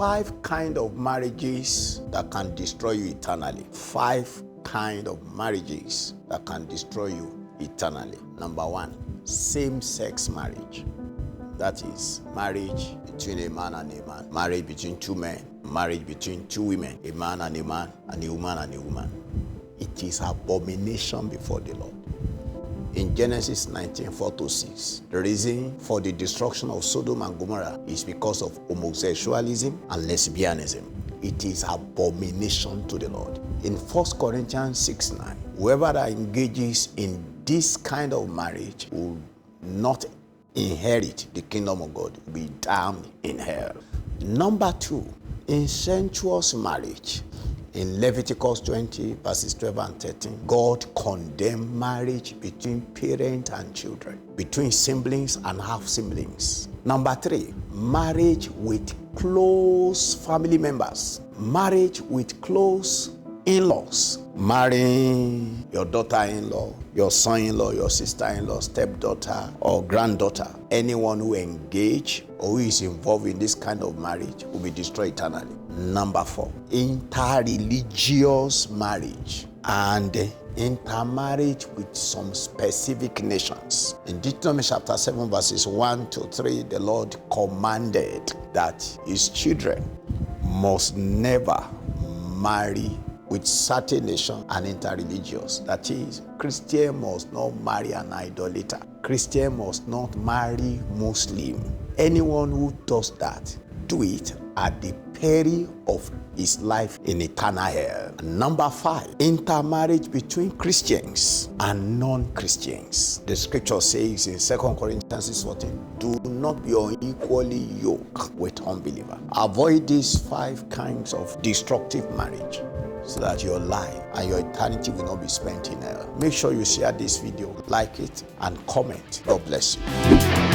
5 kinds of marriages that can destroy you eternally. 5 kinds of marriages that can destroy you eternally. Number 1, same-sex marriage. That is marriage between a man and a man, marriage between 2 men, marriage between 2 women, a man and a man, and a woman and a woman. It is abomination before the Lord. In Genesis 19:4-6, the reason for the destruction of Sodom and Gomorrah is because of homosexualism and lesbianism. It is abomination to the Lord. In 1 Corinthians 6:9, whoever that engages in this kind of marriage will not inherit the kingdom of God, will be damned in hell. Number 2, incestuous marriage. In Leviticus 20:12-13, God condemned marriage between parent and children, between siblings and half-siblings. Number 3, marriage with close family members. Marriage with close in-laws. Marrying your daughter-in-law, your son-in-law, your sister-in-law, stepdaughter, or granddaughter. Anyone who engage or who is involved in this kind of marriage will be destroyed eternally. Number 4, interreligious marriage and intermarriage with some specific nations. In Deuteronomy chapter 7 verses 1-3, the Lord commanded that his children must never marry with certain nation and interreligious. That is, Christian must not marry an idolater. Christian must not marry Muslim. Anyone who does that, do it at the peril of his life in eternal hell. Number 5, intermarriage between Christians and non-Christians. The scripture says in 2 Corinthians 6:14, do not be unequally yoked with unbeliever. Avoid these 5 kinds of destructive marriage, so that your life and your eternity will not be spent in hell. Make sure you share this video, like it, and comment. God bless you.